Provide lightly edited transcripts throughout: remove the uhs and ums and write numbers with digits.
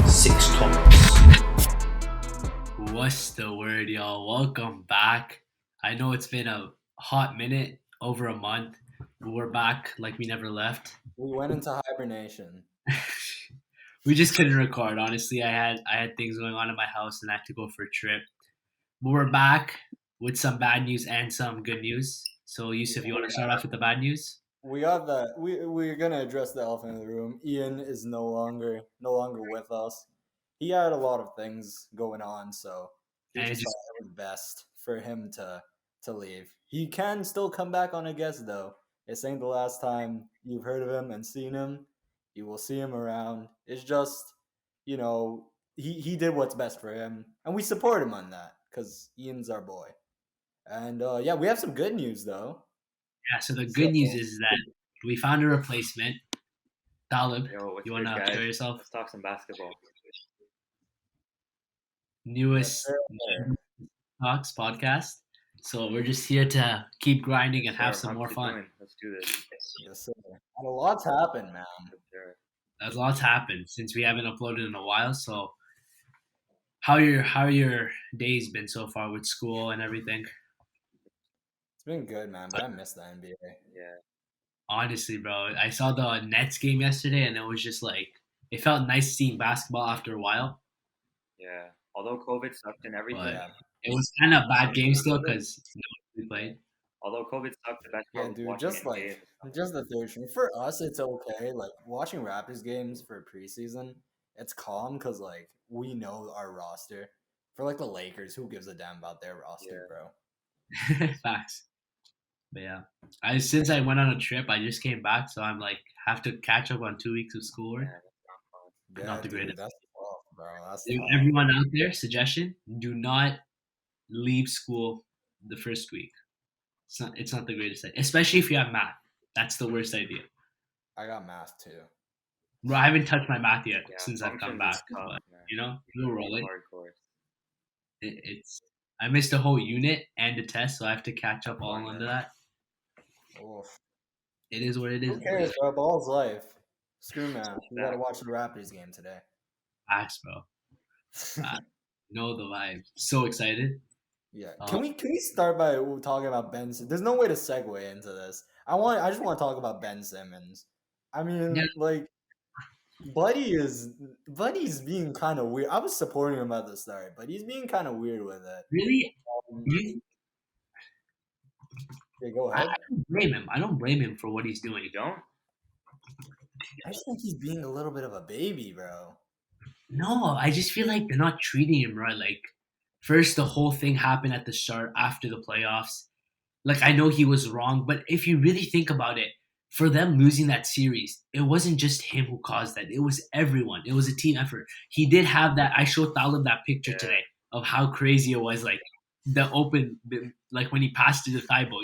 Six Talks. What's the word, y'all? Welcome back. I know it's been a hot minute, over a month, but we're back like we never left. We went into hibernation. We just couldn't record. Honestly, I had things going on in my house and I had to go for a trip. But we're back with some bad news and some good news. So, Yusuf, you want to start off with the bad news? We got that. We're gonna address the elephant in the room. Ian is no longer with us. He had a lot of things going on, so we And it just just thought it was best for him to leave. He can still come back on a guest though. This ain't the last time you've heard of him and seen him. You will see him around. It's just, he did what's best for him, and we support him on that because Ian's our boy. And yeah, we have some good news though. yeah. So the So good news is that we found a replacement. Talib, Yo, what's you good, want to guys? show yourself? Let's talk some basketball. Newest Talks podcast. So we're just here to keep grinding and have Sure, some how more you fun. doing? Let's do this. Yes, sir. And a lot's happened, man. Sure. A lot's happened since we haven't uploaded in a while. So how your days been so far with school and everything? It's been good, man, but I miss the NBA. Yeah. Honestly, bro, I saw the Nets game yesterday and it was just like it felt nice seeing basketball after a while. Yeah. Although COVID sucked and everything. But Yeah, it was kind of a bad game still because we played. Although COVID sucked, the best part yeah, was dude. watching Just NBA like in the summer. just the third string. For us, it's okay. Like watching Raptors games for preseason, it's calm because like we know our roster. For like the Lakers, who gives a damn about their roster, bro? Facts. But yeah, since I went on a trip, I just came back, so I'm like have to catch up on 2 weeks of schoolwork. Yeah, that's not fun. Yeah, Not the dude, greatest. that's tough, bro. That's If tough. everyone out there, suggestion: do not leave school the first week. It's not the greatest idea, especially if you have math. That's the worst idea. I got math too. Bro, I haven't touched my math yet Yeah, since I've come functions is back. tough, But man. we'll roll it. Hardcore. It's I missed a whole unit and a test, so I have to catch up all Oh, under man. Oof. that. It is what it is. Who cares, bro? Ball's life. Screw man. We gotta Exactly. watch the Raptors game today. Facts, bro. Know the vibe. So excited. Yeah. Uh, Can we start by talking about Ben? There's no way to segue into this. I just want to talk about Ben Simmons. I mean, Yeah. like, Buddy's being kind of weird. I was supporting him at the start, but he's being kind of weird with it. Really, Yeah, go I ahead. don't blame him. I don't blame him for what he's doing. You don't? I just think he's being a little bit of a baby, bro. No, I just feel like they're not treating him right. Like, first, the whole thing happened at the start after the playoffs. Like, I know he was wrong, but if you really think about it, for them losing that series, it wasn't just him who caused that. It was everyone. It was a team effort. He did have that. I showed Talib that picture Yeah. today of how crazy it was. Like, the open, like when he passed to the Thibault,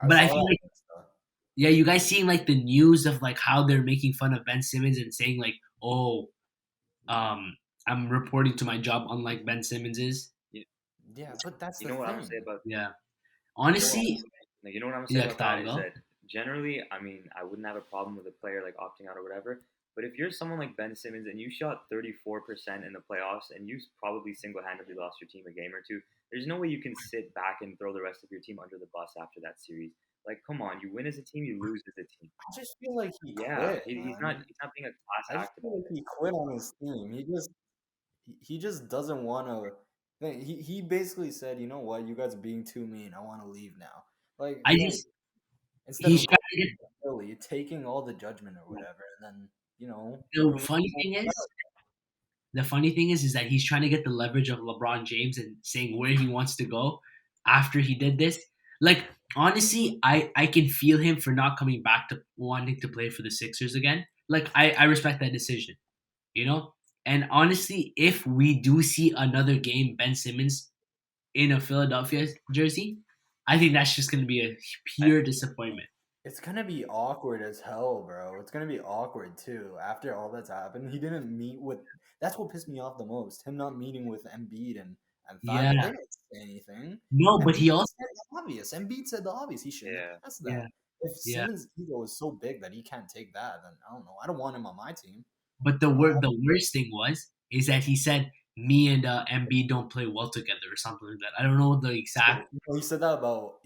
But I saw feel that like, stuff. yeah, you guys seeing like the news of like how they're making fun of Ben Simmons and saying like, oh, I'm reporting to my job, unlike Ben Simmons is. Yeah, but that's You the know what I'm gonna say thing. about Yeah, honestly, you know what I'm gonna say yeah, about that is Talib. that generally, I mean, I wouldn't have a problem with a player like opting out or whatever. But if you're someone like Ben Simmons and you shot 34% in the playoffs and you probably single-handedly lost your team a game or two, there's no way you can sit back and throw the rest of your team under the bus after that series. Like, come on, you win as a team, you lose as a team. I just feel like he Yeah, quit. he's man. not being a class I just act feel about like it. he quit on his team. He just doesn't want to. He basically said, you know what, you guys are being too mean. I want to leave now. Like I again, just instead he's of trying to get. Philly, taking all the judgment or whatever, and then The funny thing is that he's trying to get the leverage of LeBron James and saying where he wants to go after he did this. Like honestly, I can feel him for not coming back to wanting to play for the Sixers again. Like I respect that decision, you know. And honestly, if we do see another game Ben Simmons in a Philadelphia jersey, I think that's just going to be a pure disappointment. it's gonna be awkward as hell, bro. It's gonna be awkward too. After all that's happened, he didn't meet with. That's what pissed me off the most. Him not meeting with Embiid and Thibault. They Yeah, didn't say anything. no, but Embiid he also said the obvious. Embiid said the obvious. He shouldn't Yeah. have passed yeah. that. If Yeah. Simmons' ego is so big that he can't take that, then I don't know. I don't want him on my team. But the worst thing is that he said me and Embiid don't play well together or something like that. I don't know the exact He said that about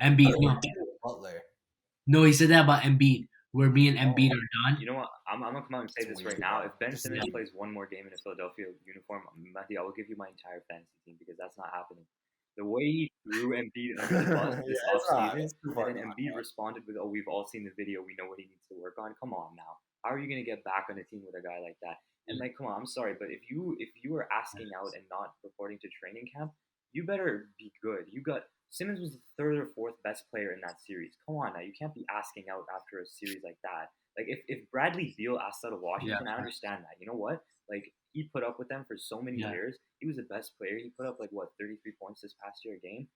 Embiid. Butler. No, he said that about Embiid, where me and Embiid Oh, are done. You know what? I'm gonna come out and say it's this weird, right now. bro. If Ben This is Simmons Yeah. plays one more game in a Philadelphia uniform, Matthew, I will give you my entire fantasy team because that's not happening. The way he threw Embiid under the bus this yeah, it's not. offseason, It's too and far then gone. Embiid responded with, "Oh, we've all seen the video. We know what he needs to work on." Come on now. How are you gonna get back on a team with a guy like that? And like, come on, I'm sorry, but if you are asking out and not reporting to training camp, you better be good. You got Simmons was the third or fourth best player in that series. Come on now, you can't be asking out after a series like that. Like if Bradley Beal asked out of Yeah. Washington, I understand that. You know what? Like he put up with them for so many Yeah. years. He was the best player. He put up like what 33 points this past year a game,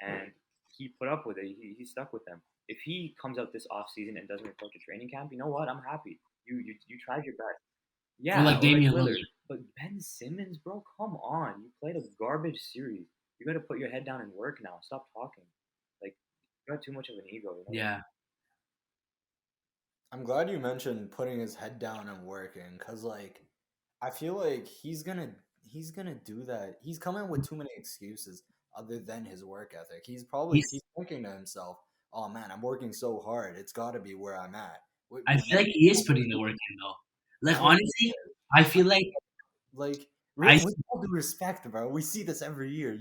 and he put up with it. He stuck with them. If he comes out this off season and doesn't report to training camp, you know what? I'm happy. You tried your best. Or Yeah, like or like Damian Lillard. Lillard. But Ben Simmons, bro, come on. You played a garbage series. You got to put your head down and work now. Stop talking. Like you got too much of an ego. You know? Yeah. I'm glad you mentioned putting his head down and working, cause like I feel like he's gonna do that. He's coming with too many excuses other than his work ethic. He's He's thinking to himself, "Oh man, I'm working so hard. It's got to be where I'm at." I When feel like he is putting the work in though. I Like don't think honestly, I feel like like I with all due respect, bro, we see this every year.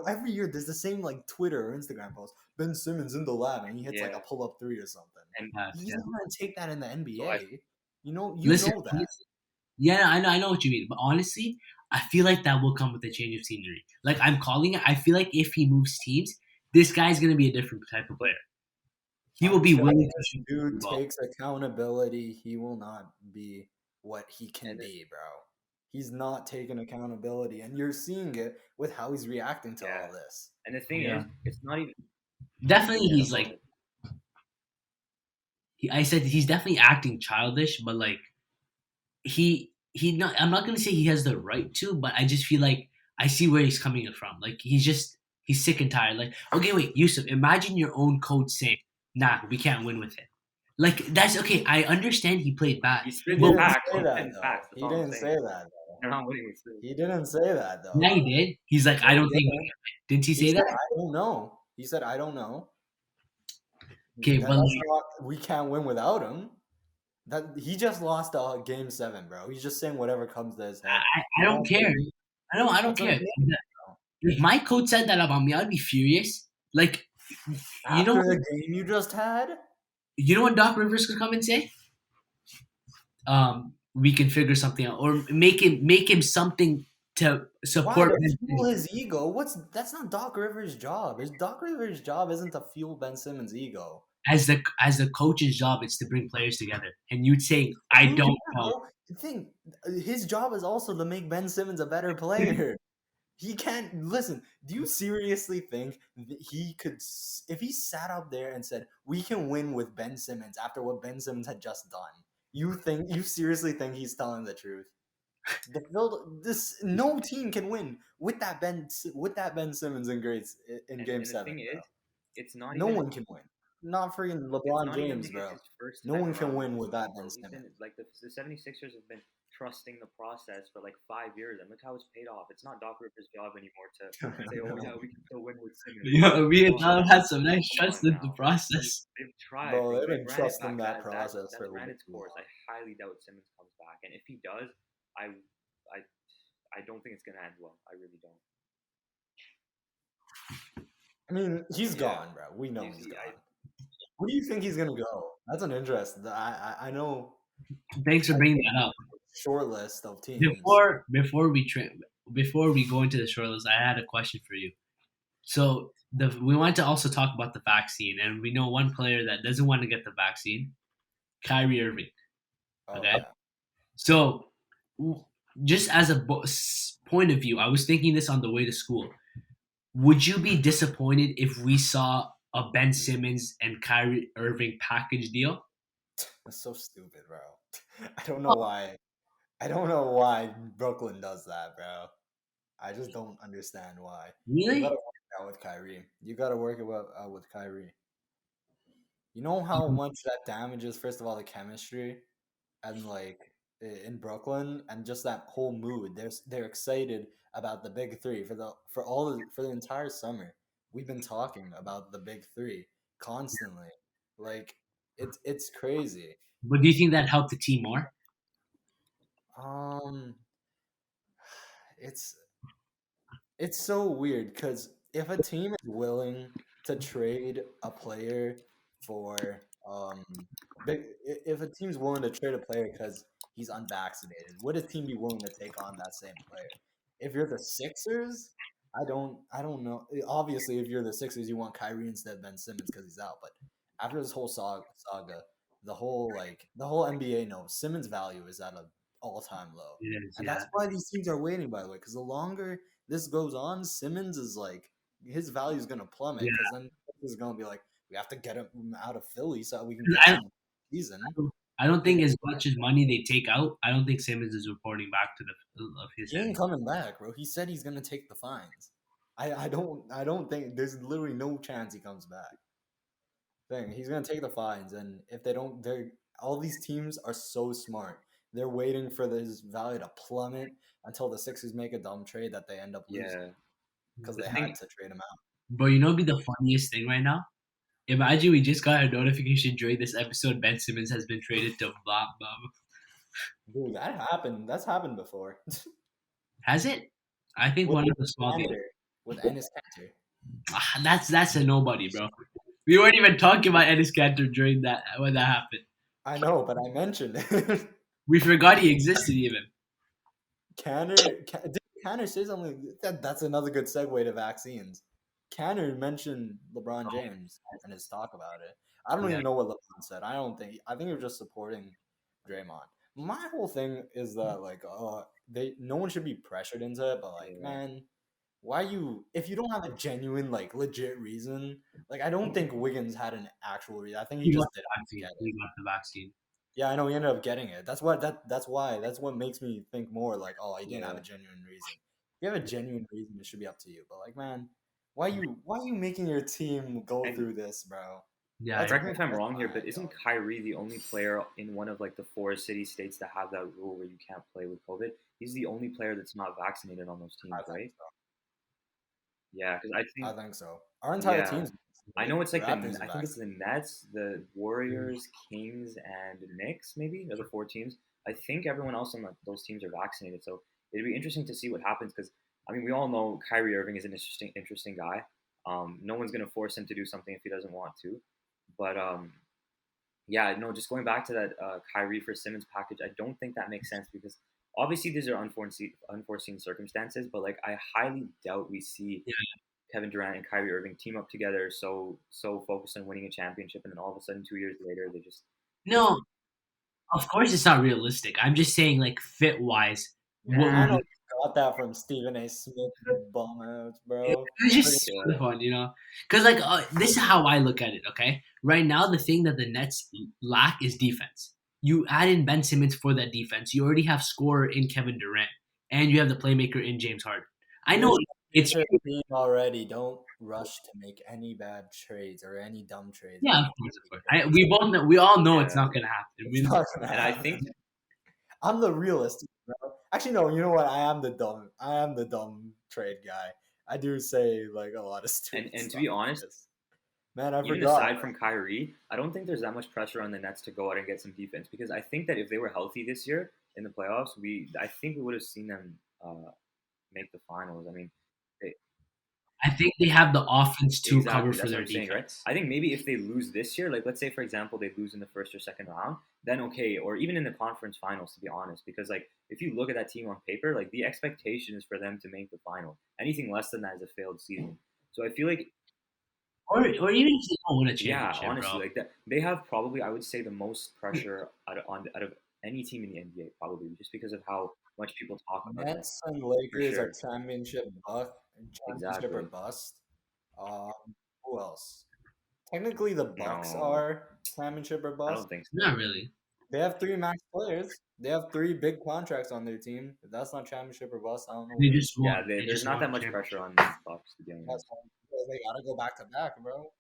Every year there's the same like Twitter or Instagram post. Ben Simmons in the lab and he hits like Yeah. a pull up three or something. And He's yeah. not gonna take that in the so I NBA. You Listen, know that. yeah, I know what you mean. But honestly, I feel like that will come with a change of scenery. Like I'm calling it. I feel like if he moves teams, this guy's gonna be a different type of player. He will be Until willing to this shoot the dude ball. takes accountability, he will not be what he can and be, bro. He's not taking accountability, and you're seeing it with how he's reacting to yeah. all this. And the thing Yeah. is, it's not even. Definitely, Yeah, he's go like ahead. I said, he's definitely acting childish, but like he not. I'm not gonna say he has the right to, but I just feel like I see where he's coming from. Like he's sick and tired. Like okay, wait, Yusuf, imagine your own coach saying, "Nah, we can't win with it." Like that's okay. I understand he played bad, He's He spitting but didn't facts. say He's that spitting though. facts. That's He all I'm didn't saying. say that though. They're not winning with Simmons. He didn't say that yeah, though. he did. He's like, No, I he don't think. didn't. Didn't he He say said, that? "I don't know." He said, "I don't know." Okay, but That's like, not. We can't win without him. That he just lost game 7, bro. He's just saying whatever comes to his head. I You don't know, care. I don't that's care. okay. If my coach said that about me, I'd be furious. Like, you know, After the game you just had, you know what Doc Rivers could come and say? We can figure something out, or make him something to why support to Ben fuel Simmons. his ego? That's not Doc Rivers' job. Doc Rivers' job isn't to fuel Ben Simmons' ego. As the coach's job. It's to bring players together. And you'd say, I Yeah, don't know. bro. The thing, his job is also to make Ben Simmons a better player. He can't listen. Do you seriously think that he could, if he sat up there and said, "We can win with Ben Simmons" after what Ben Simmons had just done? You seriously think he's telling the truth? No team can win with that Ben Simmons in Game And the 7, thing bro. is, it's not No even one can win. Not freaking it's LeBron not even James, bro. his first No time one can around with win the with team, that Ben bro. He's been Simmons. like the 76ers have been trusting the process for like 5 years, and look how it's paid off. It's not Doc Rivers' job anymore to say, "Oh yeah, we can still win with Simmons." Yeah, me Come and on Tom now, had some nice come trust on in the now. process. They've tried, Bro, bro. they've been Granted, trusting that process that's for way ran its too course. long. I highly doubt Simmons comes back, and if he does, I I I don't think it's gonna end well. I really don't. I mean, he's Yeah. gone, bro. We know He's- he's I- gone. Where do you think he's gonna go? That's an interest. I know Thanks for bringing that up. short list of teams. Before we go into the short list, I had a question for you. So we want to also talk about the vaccine, and we know one player that doesn't want to get the vaccine, Kyrie Irving. Oh Okay, yeah. so just as a point of view, I was thinking this on the way to school. Would you be disappointed if we saw a Ben Simmons and Kyrie Irving package deal? That's so stupid, bro. I don't know why. I don't know why Brooklyn does that, bro. I just don't understand why. You gotta Really? work it out with Kyrie. You gotta work it out with Kyrie. You know how much that damages, first of all, the chemistry and like in Brooklyn and just that whole mood. They're excited about the big three for the entire summer. We've been talking about the big three constantly. Like it's crazy. But do you think that helped the team more? Um, it's it's so weird because if a team is willing to trade a player for if a team's willing to trade a player because he's unvaccinated, would a team be willing to take on that same player? If you're the Sixers, I don't know. Obviously, if you're the Sixers, you want Kyrie instead of Ben Simmons because he's out. But after this whole saga, the whole NBA knows Simmons' value is at an all-time low, It is, and yeah. that's why these teams are waiting. By the way, because the longer this goes on, Simmons is like his value is gonna plummet Yeah. because then is gonna be like we have to get him out of Philly so we can I get don't, some season. I don't think as much as money they take out, I don't think Simmons is reporting back to the of his He ain't end. coming back, bro. He said he's gonna take the fines. I don't think there's literally no chance he comes back. He's gonna take the fines, and if they don't, they're all these teams are so smart. They're waiting for this value to plummet until the Sixers make a dumb trade that they end up losing Yeah. because The they thing, had to trade him out. But you know, what'd be the funniest thing right now. Imagine we just got a notification during this episode. Ben Simmons has been traded to blah blah. Dude, that happened. That's happened before. Has it? I think with one of the small teams. Cantor, with Ennis Cantor. That's a nobody, bro. We weren't even talking about Ennis Cantor during that when that happened. I know, but I mentioned it. We forgot he existed even. Did Cantor say something? That's another good segue to vaccines. Cantor mentioned LeBron James in his talk about it. I don't Yeah. even know what LeBron said. I think he was just supporting Draymond. My whole thing is that like no one should be pressured into it, but like yeah. man, why you if you don't have a genuine like legit reason, like I don't think Wiggins had an actual reason. I think he He got just the didn't vaccine. get He it. got the vaccine. Yeah, I know he ended up getting it. That's what makes me think more like, oh, he didn't have a Yeah. genuine reason. If you have a genuine reason, it should be up to you. But like, man, why you making your team go And- through this, bro? Yeah, That's- Correct me if I'm that's wrong here, my but isn't ideology. Kyrie the only player in one of like the 4 city states to have that rule where you can't play with COVID? He's the only player that's not vaccinated on those teams, I think right? so. Yeah, because I think I think so. Our entire yeah. team's I know it's like Raptors I think it's the Nets, the Warriors, Kings, and Knicks. Maybe are the 4 teams. I think everyone else on those teams are vaccinated. So it'd be interesting to see what happens because I mean we all know Kyrie Irving is an interesting guy. No one's gonna force him to do something if he doesn't want to. But yeah, no, just going back to that Kyrie for Simmons package, I don't think that makes sense because obviously these are unforeseen circumstances. But like I highly doubt we see yeah. Kevin Durant and Kyrie Irving team up together, so focused on winning a championship, and then all of a sudden 2 years later they just No, of course it's not realistic. I'm just saying, like fit wise, what I know would you got that from Stephen A. Smith bum ass, bro. it's just Yeah. sort of fun, you know? Because like this is how I look at it. Okay, right now the thing that the Nets lack is defense. You add in Ben Simmons for that defense. You already have scorer in Kevin Durant, and you have the playmaker in James Harden. I know it's Your team already. Don't rush to make any bad trades or any dumb trades. yeah, of course. We all know it's Yeah. not gonna happen. It's not gonna and I happen. think I'm the realist, bro. Actually, no. You know what? I am the dumb trade guy. I do say like a lot of stupid and to stuff be like honest, this. Man, I even forgot. aside from Kyrie, I don't think there's that much pressure on the Nets to go out and get some defense because I think that if they were healthy this year in the playoffs, I think we would have seen them make the finals. I mean, I think they have the offense to cover for That's their what I'm saying, right? defense. I think maybe if they lose this year, like let's say for example they lose in the first or second round, then okay, or even in the conference finals, to be honest, because like if you look at that team on paper, like the expectation is for them to make the final. Anything less than that is a failed season. So I feel like Or even if they don't win a yeah, championship, honestly, bro. like that they have probably I would say the most pressure out of any team in the NBA, probably just because of how much people talk about them. Nets and Lakers sure. are championship or Exactly. bust. Um, who else? Technically, the Bucks No, are championship or I bust. don't think so. Not really. They have 3 max players. They have 3 big contracts on their team. If that's not championship or bust, I don't know. They What just won. Yeah, They there's just not won that a much championship. pressure on the Bucks to be honest. that's fine. Because they gotta go back to back, bro.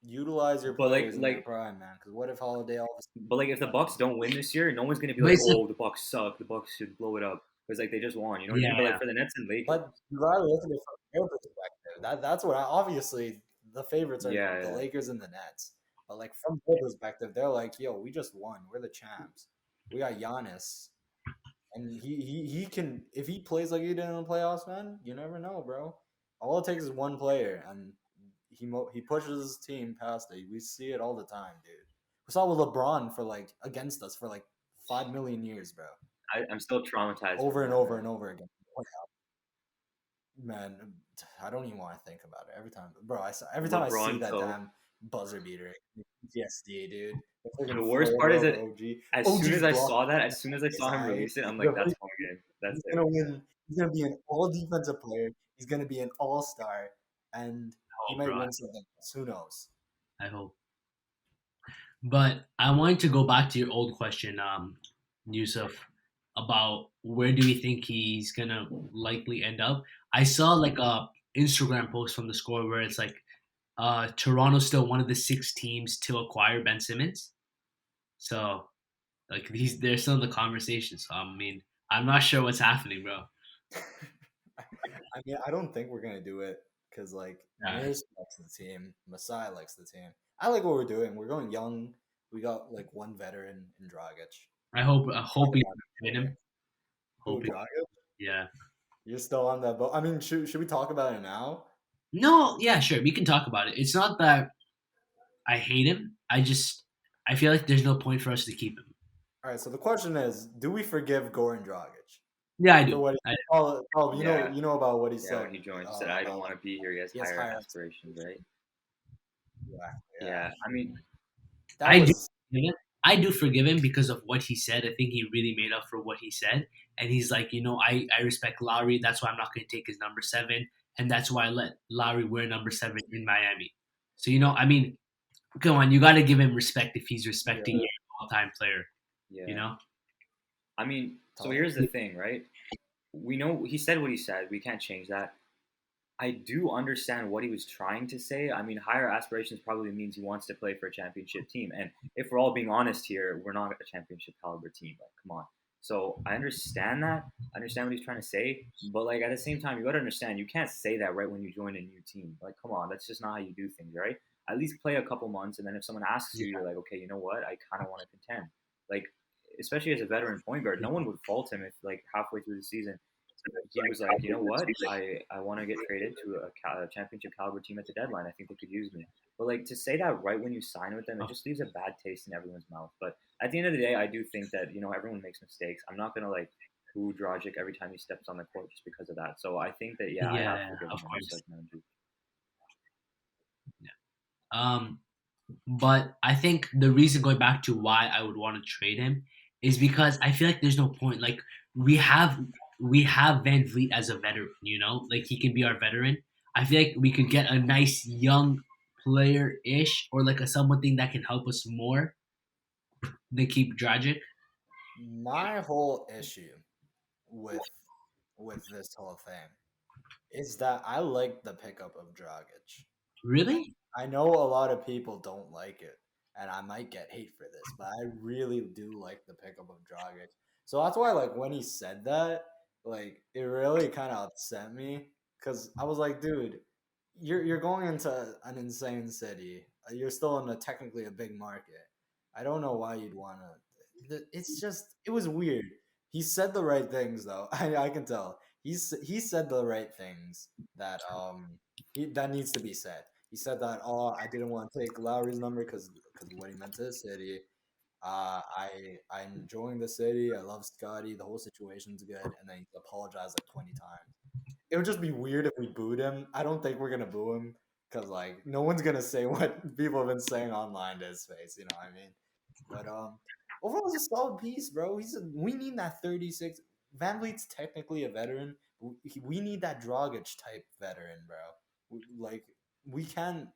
utilize your But players in their prime, man. Because what if Holiday all of a if the Bucks don't win this year, no one's gonna be But like, it's like, "Oh, the Bucks suck. The Bucks should blow it up," because like they just won. You know what I mean? But like yeah, for the Nets and Lakers, But you gotta look at it from their perspective. That's what obviously the favorites are yeah, the yeah. Lakers and the Nets. But like from their perspective, they're like, yo, we just won. We're the champs. We got Giannis. And he can if he plays like he did in the playoffs, man, you never know, bro. All it takes is one player and he pushes his team past it. We see it all the time, dude. We saw with LeBron for like against us for like 5 million years, bro. I'm still traumatized Over from and that, over man. and over again. Man, I don't even want to think about it every time, bro. Every time I see LeBron that toe. damn buzzer beater, PTSD, dude. The freaking The worst part is foreload that OG. as soon OG's as I blocking saw that, as soon as I his saw him eye. release it, I'm like, The "That's home game. That's He's it." gonna win. He's gonna be an all defensive player. He's gonna be an all star, and he oh, might bro, win something. Who knows? I hope. But I wanted to go back to your old question, Yusuf, about where do we think he's gonna likely end up. I saw like a Instagram post from the score where it's like Toronto's still one of the 6 teams to acquire Ben Simmons. So like they're still in the conversation. So I mean, I'm not sure what's happening, bro. I mean, I don't think we're gonna do it because like Yeah, Nurse likes the team, Masai likes the team. I like what we're doing. We're going young. We got like one veteran in Dragic. I hope Probably we not a trade player. him. Who Hope he, Dragic? yeah. You're still on that boat. I mean, should we talk about it now? No, yeah, sure. We can talk about it. It's not that I hate him. I feel like there's no point for us to keep him. All right. So the question is, do we forgive Goran Dragic Yeah, I for do. what? You Yeah, know about what he yeah. said When he joined, he said, "I don't about want to be here." He has he has higher higher. aspirations, right? Yeah, yeah. Yeah. I mean, That I do was forgive him. I do forgive him because of what he said. I think he really made up for what he said. And he's like, I respect Lowry. That's why I'm not going to take his number 7. And that's why I let Lowry wear number 7 in Miami. So, I mean, come on, you got to give him respect if he's respecting yeah. your all time player, you yeah. know? I mean, so Talk. here's the thing, right? We know he said what he said. We can't change that. I do understand what he was trying to say. I mean, higher aspirations probably means he wants to play for a championship team. And if we're all being honest here, we're not a championship caliber team. Like, come on. So I understand that. I understand what he's trying to say. But like at the same time, you gotta understand you can't say that right when you join a new team. Like, come on, that's just not how you do things, right? At least play a couple months, and then if someone asks you, Yeah. you're like, okay, you know what? I kind of want to contend. Like, especially as a veteran point guard, no one would fault him if like halfway through the season he was like, you know what, I want to get traded to a championship caliber team at the deadline. I think they could use me. But like to say that right when you sign with them, it just leaves a bad taste in everyone's mouth. But at the end of the day, I do think that everyone makes mistakes. I'm not gonna like boo Dragic every time he steps on the court just because of that. So I think that I have Yeah, forgiven of him just course. like Manju. Yeah. Um, but I think the reason going back to why I would want to trade him is because I feel like there's no point. Like we have we have Van Vliet as a veteran, like he can be our veteran. I feel like we could get a nice young player ish or like a something that can help us more than keep Dragic. My whole issue with this whole thing is that I like the pickup of Dragic. Really? I know a lot of people don't like it, and I might get hate for this, but I really do like the pickup of Dragic. So that's why, like, when he said that, like, it really kind of upset me because I was like, dude, you're going into an insane city. You're still in a technically a big market. I don't know why you'd want to. It's just it was weird. He said the right things though. I can tell. He said the right things that that needs to be said. He said that I didn't want to take Lowry's number because what he meant to the city. I'm enjoying the city. I love Scotty. The whole situation's good, and then he apologized like 20 times. It would just be weird if we booed him. I don't think we're gonna boo him because like no one's gonna say what people have been saying online to his face. You know what I mean? But overall, he's a solid piece, bro. We need that 36. Van Vliet's technically a veteran. We need that Dragic type veteran, bro. Like we can.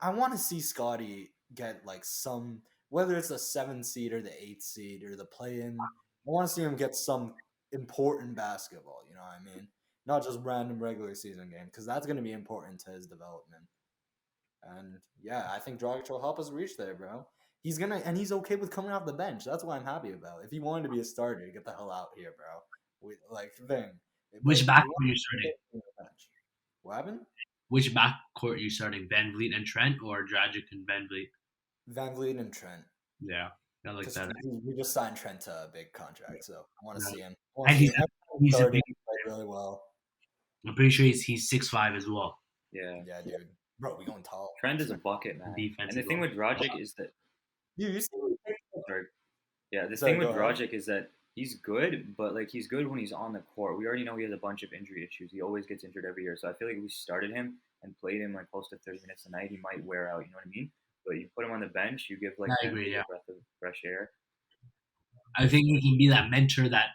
I want to see Scotty get like some, whether it's the 7th seed or the 8th seed or the play-in. I want to see him get some important basketball. You know what I mean? Not just random regular season game because that's going to be important to his development. And yeah, I think Dragic will help us reach there, bro. He's okay with coming off the bench. That's what I'm happy about. If he wanted to be a starter, get the hell out here, bro. Thing. But Which if he backcourt wants you to starting? get on the bench, what happened? Which backcourt you starting? Van Vliet and Trent, or Dragic and Van Vliet? Van Vliet and Trent. Yeah, I like Because that. we just signed Trent to a big contract, so I want to Yeah. see him. I want And to see him. he's a Started big. played really well. I'm pretty sure he's 6'5" as well. Yeah. Yeah, dude. Bro, we going tall. Trent is a bucket, man. Defense And the as thing well. with Dragic is that Dude, you see what he sorry, yeah, the Sorry, thing with go ahead. Dragic is that he's good, but like he's good when he's on the court. We already know he has a bunch of injury issues. He always gets injured every year. So I feel like if we started him and played him like close to 30 minutes a night, he might wear out. You know what I mean? But you put him on the bench, you give like I Van agree. Vliet Yeah, a breath of fresh air. I think he can be that mentor that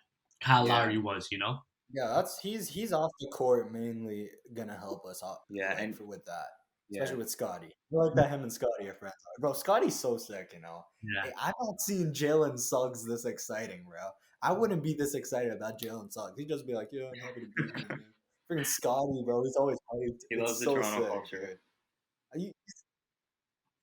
Kyle Yeah. Lowry was. You know. Yeah, he's off the court mainly gonna help us out. Yeah, and with that, yeah, especially with Scotty. I like that him and Scotty are friends. Bro, Scotty's so sick, you know. Yeah. Hey, I've not seen Jalen Suggs this exciting, bro. I wouldn't be this excited about Jalen Suggs. He'd just be like, "Yeah, I'm happy to be here." Man. Freaking Scotty, bro. He's always hyped. he It's loves the so Toronto sick, culture. dude. Are you,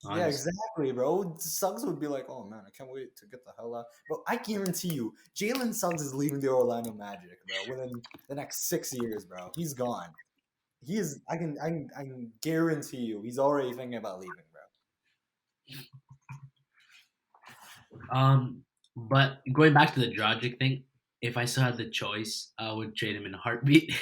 yeah, Honestly. exactly, bro. Suggs would be like, "Oh man, I can't wait to get the hell out." Bro, I guarantee you, Jalen Suggs is leaving the Orlando Magic, bro. Within the next 6 years, bro, he's gone. He is. I can guarantee you, he's already thinking about leaving, bro. But going back to the Dragic thing, if I still had the choice, I would trade him in a heartbeat.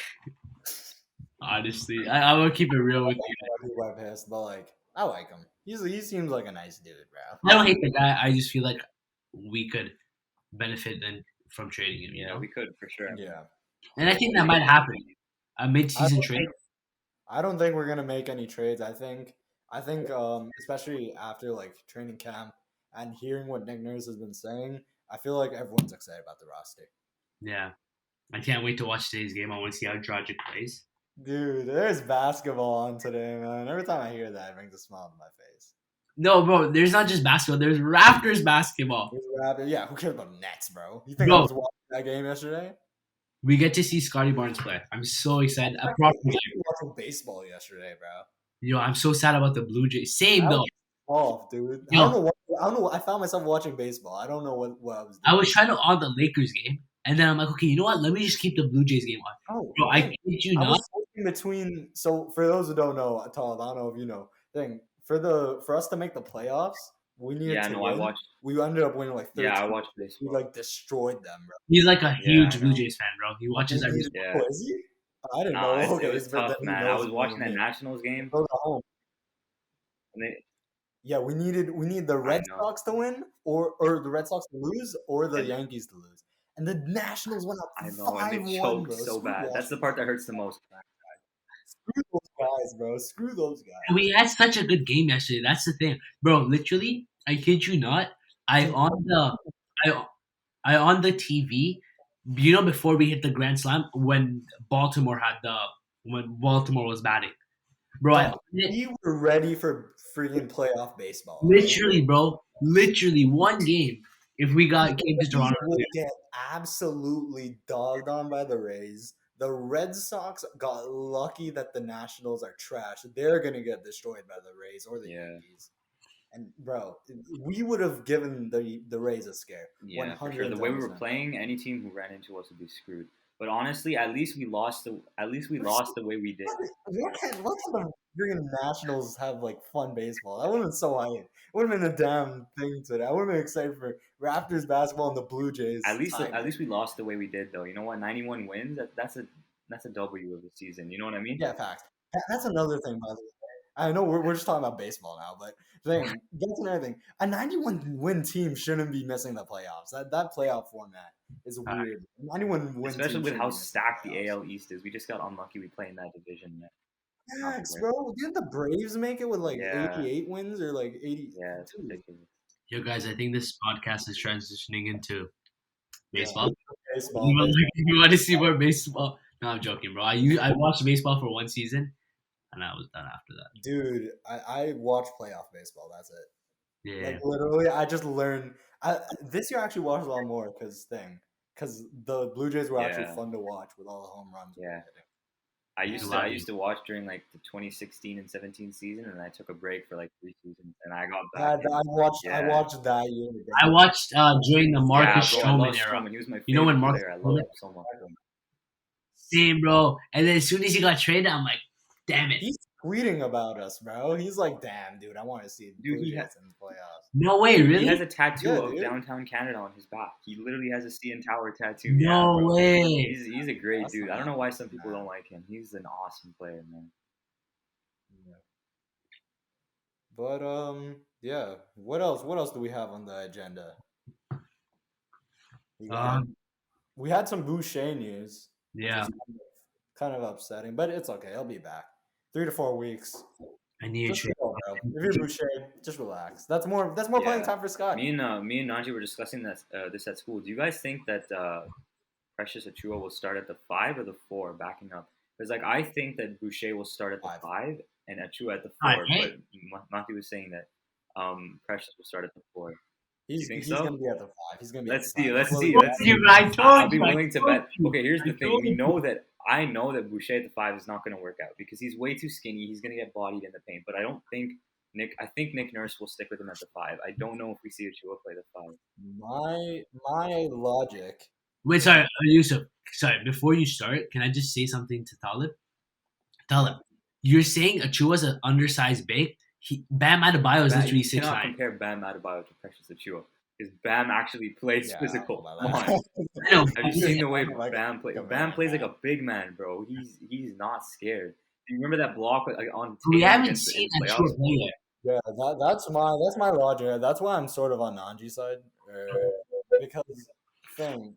Honestly, I will keep it real with you. By pass, but like, I like him. He seems like a nice dude, bro. I don't hate the guy. I just feel like we could benefit then from trading him. You Yeah, know, we could for sure. Yeah. and I think that might happen. A mid-season trade. I don't think we're gonna make any trades. I think especially after like training camp and hearing what Nick Nurse has been saying, I feel like everyone's excited about the roster. Yeah, I can't wait to watch today's game. I want to see how Dragic plays. Dude, there's basketball on today, man. Every time I hear that, it brings a smile to my face. No, bro, there's not just basketball. There's Raptors basketball. Yeah, who cares about Nets, bro? You think I Bro, was watching that game yesterday? we get to see Scotty Barnes play. I'm so excited. A I proper was game. watching baseball yesterday, bro. Yo, I'm so sad about the Blue Jays. Same I though. was off, dude. Yo. I don't know. I found myself watching baseball. I don't know what I was doing. I was trying to on the Lakers game, and then I'm like, okay, you know what? Let me just keep the Blue Jays game on. Oh, Bro, I man. kid you I not. was switching between. So for those who don't know, Tom, I don't know if you know. For us to make the playoffs, we needed Yeah, to no, win. I watched. We ended up winning like 13. Yeah, I watched We baseball. like destroyed them, bro. He's like a Yeah, huge I Blue know. Jays fan, bro. He watches every. Yeah. Oh, is he? I didn't Nah, know. it Okay, was but tough, then he man. I knows was more watching than that me. Nationals game, Those at home. and they, Yeah, we need the Red know. Sox to win, or the Red Sox to lose, or the Yankees to lose. And the Nationals went up I know, and they 5-1, choked bro. so Screw bad. That's the part that hurts the most. Screw those guys, bro. Screw those guys. And we had such a good game yesterday. That's the thing, bro. Literally, I kid you not. I on the TV. You know, before we hit the grand slam, when Baltimore was batting, bro. I Dog, we were ready for freaking playoff baseball. literally, bro. Literally, one game. If we came to Toronto, We will get absolutely dogged on by the Rays. The Red Sox got lucky that the Nationals are trash. They're gonna get destroyed by the Rays or the Yeah. Yankees. And bro, we would have given the Rays a scare. Yeah, for sure. The way we were 110%. playing, any team who ran into us would be screwed. But honestly, at least we lost the way we did. What can the freaking Nationals have like fun baseball? That would have been so hype. It would have been a damn thing today. I would have been excited for Raptors basketball and the Blue Jays. At least timing. we lost the way we did, though. You know what? 91 wins. That's a W of the season. You know what I mean? Yeah, facts. That's another thing, by the way. I know we're just talking about baseball now, but that's another thing. A 91 win team shouldn't be missing the playoffs. That playoff format is weird. 91 win, Especially team with shouldn't how be missing stacked the playoffs. AL East is. We just got unlucky. We play in that division. Facts, bro. Didn't the Braves make it with like Yeah. 88 wins or like 80? Yeah, it's ridiculous. yo, guys, I think this podcast is transitioning into baseball. Yeah, baseball. You want to see more baseball? No, I'm joking, bro. I watched baseball for one season, and I was done after that. Dude, I watch playoff baseball. That's it. Yeah, Like literally, I just learned. This year I actually watched a lot more because the Blue Jays were actually Yeah. fun to watch with all the home runs. we were Yeah. hitting. I Yeah. used to watch during like the 2016 and 17 season, and I took a break for like 3 seasons, and I got Yeah, back in. I Yeah. watched that year. I watched during the Yeah, Marcus bro, I love Stroman era. Stroman. He was my You know favorite when Marcus player. I love Stroman? him so much. Same, bro. And then as soon as he got traded, I'm like, damn it. He's tweeting about us, bro. He's like, "Damn, dude, I want to see Dude, Blue he Jays ha- in the playoffs." No way, He really? has a tattoo Yeah, of dude. downtown Canada on his back. He literally has a CN Tower tattoo. No Yeah, bro. way. He's a great That's dude. I don't not know why some people bad. don't like him. He's an awesome player, man. Yeah. But yeah. What else? What else do we have on the agenda? We had some Boucher news. Yeah, Which is kind of upsetting, but it's okay. He'll be back. 3 to 4 weeks. I need a Just trade. chill, bro. If you're Boucher, just relax. That's more playing Yeah. time for Scott. Me and Najee were discussing this at school. Do you guys think that Precious Achua will start at the 5 or the 4, backing up? Because like I think that Boucher will start at the 5 and Achua at the 4, Five, right? but Matthew was saying that Precious will start at the 4. He's think he's so? gonna be at the 5. He's gonna be. Let's at the see. 5. Let's Well, see. yeah, Let's see. I told I'll be you, I willing to told bet. you. Okay, here's the I thing. told We you. know that I know that Boucher at the 5 is not going to work out because he's way too skinny. He's going to get bodied in the paint. But I don't think I think Nick Nurse will stick with him at the 5. I don't know if we see Achua play the 5. My logic. Wait, sorry, Yusuf. Sorry, before you start, can I just say something to Talib? Talib, you're saying Achua's an undersized big? Bam Adebayo is literally You cannot 6'9". compare Bam Adebayo to Precious Achua because Bam actually plays Yeah, physical. I Come don't know on. about I know. Have you seen the way Like Bam plays? a Bam man, plays like man. a big man, bro. He's not scared. Do you remember that block like, on We Tatum haven't against the seen playoffs? Achua play yet. Yeah, that's my logic. That's why I'm sort of on Nanji's side, because thing,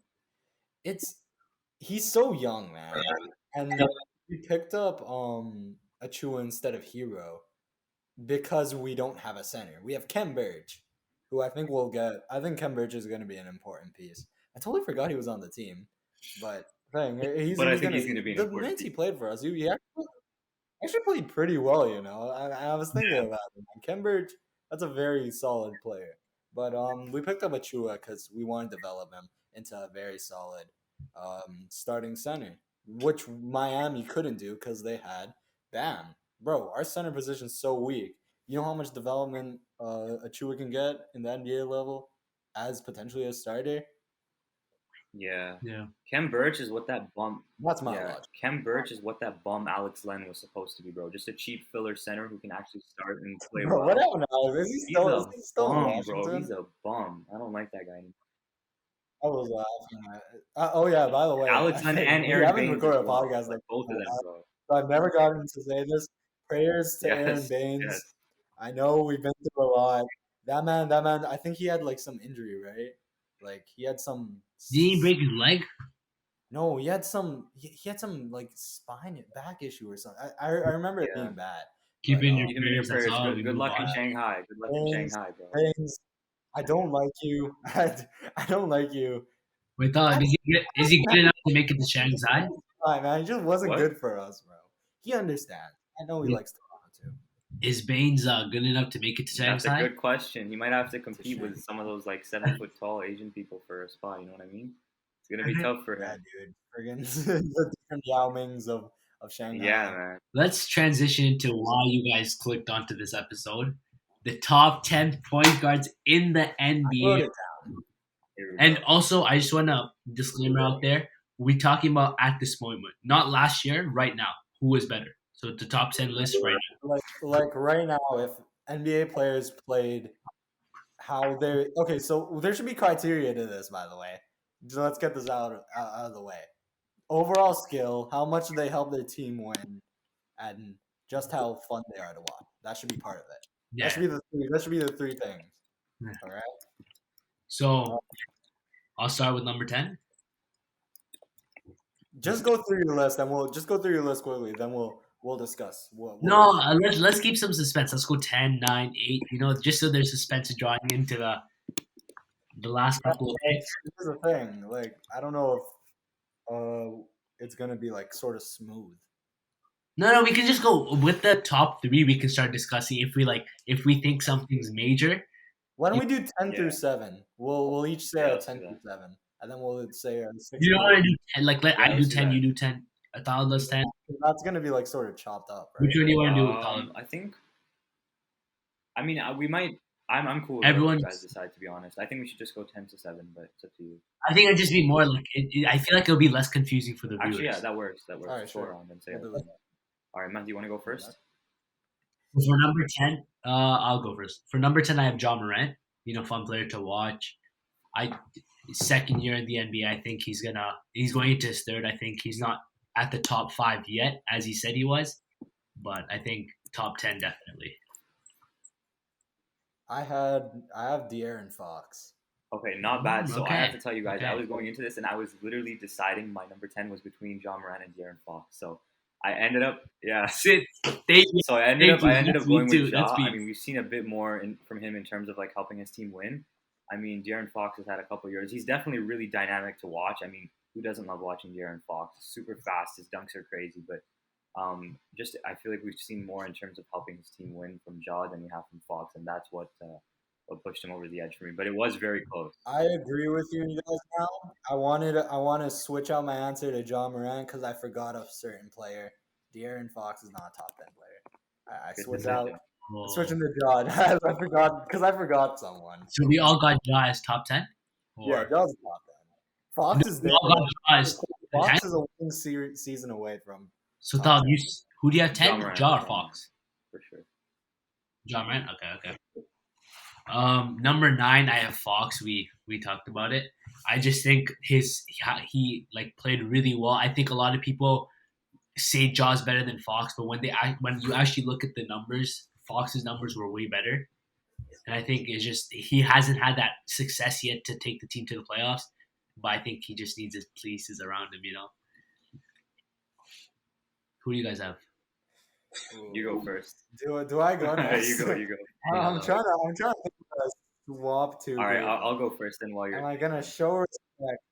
he's so young, man, and we picked up Achua instead of Hero because we don't have a center. We have Kem Burge, who I think we'll get. I think Kem Burge is going to be an important piece. I totally forgot he was on the team, but thing, he's But I he's think gonna, he's gonna be an the important minutes he piece. played for us. He actually played pretty well, you know. I was thinking about him. Cambridge, that's a very solid player. But we picked up Achua because we want to develop him into a very solid starting center, which Miami couldn't do because they had Bam. Bro, our center position's so weak. You know how much development Achua can get in the NBA level as potentially a starter? Yeah. Yeah. Kem Birch is what that bum. That's my Yeah, logic. Kem Birch is what that bum Alex Len was supposed to be, bro. Just a cheap filler center who can actually start and play Bro, well. what happened to Alex? He's Is a he still in bum, Washington? bro. He's a bum. I don't like that guy anymore. I was laughing at. Oh yeah, by the way, Alex Len and we Aaron haven't Baines recorded as a well. podcast Like both of them, bro. so I've never gotten to say this. Prayers to Aaron Yes, Baines. yes. I know we've been through a lot. That man. I think he had like some injury, right? Like he had some. Did he break his leg? No, he had some. He had some like spine back issue or something. I remember it Yeah. being bad. Keep But, in your Keep him in your prayers. That's prayers. all. We Good move luck in on. Shanghai. Good luck in Baines- Shanghai, bro. Baines, I don't like you. I don't like you. Wait, Talib, is he good enough to make it to Shanghai? Fine, man. He just wasn't What? good for us, bro. He understands. I know he Yeah. likes Toronto too. Is Baines good enough to make it to That's a Shanghai? good question. He might have to compete shame. with some of those like 7 foot tall Asian people for a spot. You know what I mean? It's gonna be tough for Yeah, him. dude. Friggin' the different Yao Mings of Shanghai. Yeah, man. Let's transition into why you guys clicked onto this episode. The top 10 point guards in the I wrote NBA. it down. Here we And go. also, I just want to disclaimer out there. We're talking about at this moment, not last year, right now. Who is better? So the top 10 list right now. Like right now, if NBA players played how they okay, so there should be criteria to this, by the way. So let's get this out of the way. Overall skill, how much do they help their team win, and just how fun they are to watch. That should be part of it. Yeah. That should be the three things. Yeah. All right. So I'll start with number 10. Just go through your list, and we'll just go through your list quickly. Then we'll discuss. No, let's keep some suspense. Let's go 10, 9, 8. You know, just so there's suspense drawing into the last couple of picks. Here's the thing. Like, I don't know if it's gonna be like sort of smooth. No, we can just go with the top 3. We can start discussing if we think something's major. Why don't we do 10 Yeah. through 7? We'll each say Yeah, our let's 10 do through 7, and then we'll say our 6. You know what I do? 10, Yeah, I do let's do 10, that. you do 10. 1,000 does 10. That's gonna be like sort of chopped up, Which right? one do you want to do with Colin? I think. I mean, we might. I'm cool with Everyone- whatever you guys decide. To be honest, I think we should just go 10-7, but it's up to you. I think it'd just be more like I feel like it'll be less confusing for the viewers. Actually, yeah, that works. That works. Alright, Let's go sure. around and say. We'll do everything. that. All right, Matt, do you want to go first? For number 10, I'll go first. For number 10, I have John Morant. Fun player to watch. Second year in the NBA, I think he's going into his third. I think he's not at the top 5 yet, as he said he was, but I think top 10 definitely. I have De'Aaron Fox. Okay, not bad. So I have Okay. to tell you guys, I Okay. was going into this and I was literally deciding my number 10 was between John Morant and De'Aaron Fox. So I ended up, yeah. Sit. Thank you. So I ended up That's me going too. with That's Ja. me. I mean, we've seen a bit more from him in terms of like helping his team win. I mean, De'Aaron Fox has had a couple years. He's definitely really dynamic to watch. I mean, who doesn't love watching De'Aaron Fox? Super fast. His dunks are crazy. But just I feel like we've seen more in terms of helping his team win from Ja than we have from Fox, and that's what pushed him over the edge for me. But it was very close. I agree with you guys now. I want to switch out my answer to John Morant because I forgot a certain player. De'Aaron Fox is not a top 10 player. I Good switched decision. out. Oh. Switching to John. I forgot someone. So we all got Ja as top 10? Yeah, John's top 10. Fox is we there. all got Ja as 10? Fox is a winning season away from. So Tom, who do you have 10? John Morant. Ja or Fox? For sure. John Morant? Okay. Number 9, I have Fox. We talked about it. I just think he like played really well. I think a lot of people say Ja's better than Fox, but when you actually look at the numbers, Fox's numbers were way better. And I think it's just he hasn't had that success yet to take the team to the playoffs. But I think he just needs his pieces around him. Who do you guys have? You go first. Do I go next? You go. I'm trying to think of a swap to. All right, I'll go first then while you're. Am I gonna show respect?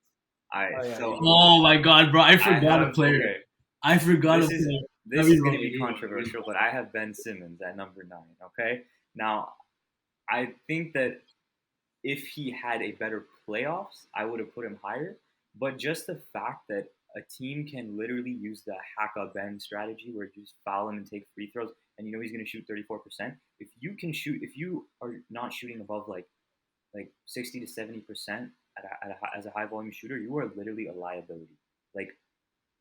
All right, Oh, yeah, so Oh my God, bro! I forgot a player. Okay, I forgot a this is player. this Let me is going to roll. be controversial, but I have Ben Simmons at number 9. Okay, now I think that if he had a better playoffs, I would have put him higher. But just the fact that a team can literally use the hack up Ben strategy, where you just foul him and take free throws, and he's going to shoot 34%. If you are not shooting above like 60 to 70% as a high volume shooter, you are literally a liability. Like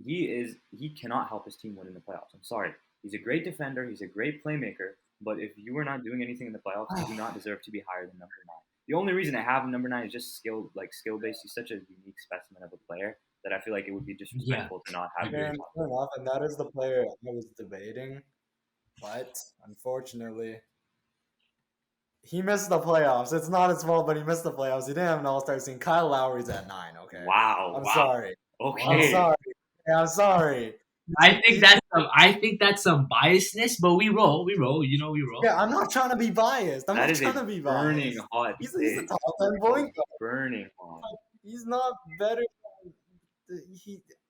he cannot help his team win in the playoffs. I'm sorry. He's a great defender. He's a great playmaker. But if you are not doing anything in the playoffs, you do not deserve to be higher than number 9. The only reason I have him number 9 is just skill based. He's such a unique specimen of a player that I feel like it would be disrespectful to not have him. Fair enough, and that is the player I was debating, but unfortunately, he missed the playoffs. It's not his fault, but he missed the playoffs. He didn't have an All-Star team. Kyle Lowry's at 9. Okay. Wow. I'm sorry. Okay. I'm sorry. Yeah, I'm sorry. I think that's some biasness, but we roll. We roll. We roll. Yeah, I'm not trying to be biased. I'm That not is trying a to be burning biased. hot He's take. a top 10 point guard. Burning hot. He's not better.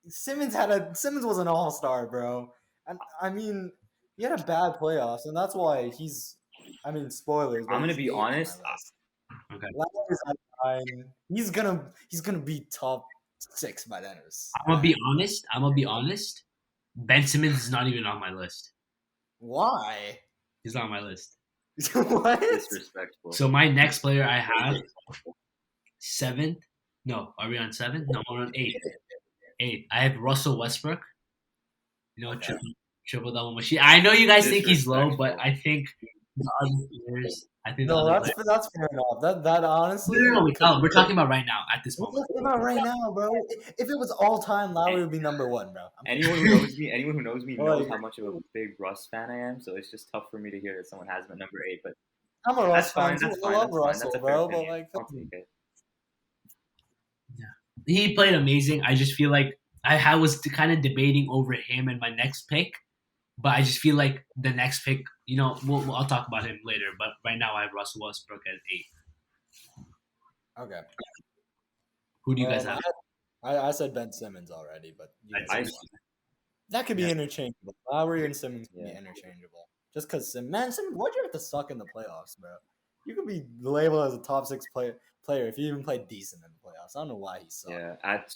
Simmons was an all-star, bro. And I mean, he had a bad playoffs, and that's why he's. I mean, spoilers. but I'm gonna he's be 8 on my honest. list. Okay. Lowry's at 9. He's gonna be top 6 by then. I'm gonna be honest. Ben Simmons is not even on my list. Why? He's not on my list. What? Disrespectful. So my next player I have 7th. No, are we on 7? No, we're on 8. 8. I have Russell Westbrook. Okay. Triple double machine. I know you guys think he's low, but I think the other players. No, that's fair enough. That honestly. No, we're talking about right now at this We're moment. talking about right now, bro. If it was all time, Lowry would be number 1, bro. Anyone who knows me knows Like- how much of a big Russ fan I am. So it's just tough for me to hear that someone has him at number 8. But I'm a Russ that's fine. fan too. That's I fine. love That's fine. Russell, That's a fair bro. But opinion. like, I'll take it. He played amazing. I just feel like I was kind of debating over him and my next pick, but I just feel like the next pick, I'll talk about him later. But right now I have Russell Westbrook at 8. okay. Who do you guys have? I said Ben Simmons already, but you guys that could be Yeah. interchangeable. Lowry and Simmons can be Yeah. interchangeable. Just because Simmons, why'd you have to suck in the playoffs, bro? You could be labeled as a top 6 player if you even play decent in the playoffs. I don't know why he sucked. Yeah. At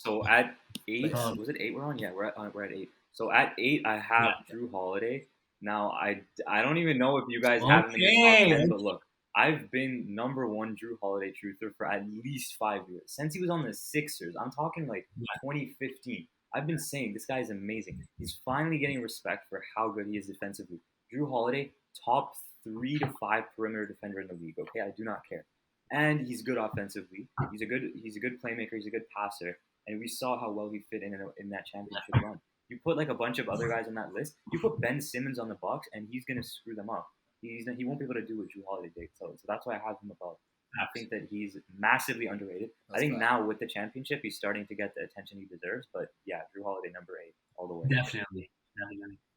8, Um, was it 8 we're on? Yeah, we're at 8. So at 8, I have Yeah. Drew Holiday. Now I don't even know if you guys have him in your top Okay. 10, but look, I've been number one Drew Holiday truther for at least 5 years since he was on the Sixers. I'm talking like 2015. I've been saying this guy is amazing. He's finally getting respect for how good he is defensively. Drew Holiday, top 3 to 5 perimeter defender in the league. Okay, I do not care, and he's good offensively. He's a good playmaker. He's a good passer, and we saw how well he fit in that championship run. You put like a bunch of other guys on that list. You put Ben Simmons on the Bucks, and he's gonna screw them up. He won't be able to do what Drew Holiday did. So that's why I have him above. I think that he's massively underrated. I think now with the championship, he's starting to get the attention he deserves. But yeah, Drew Holiday number 8 all the way. Definitely.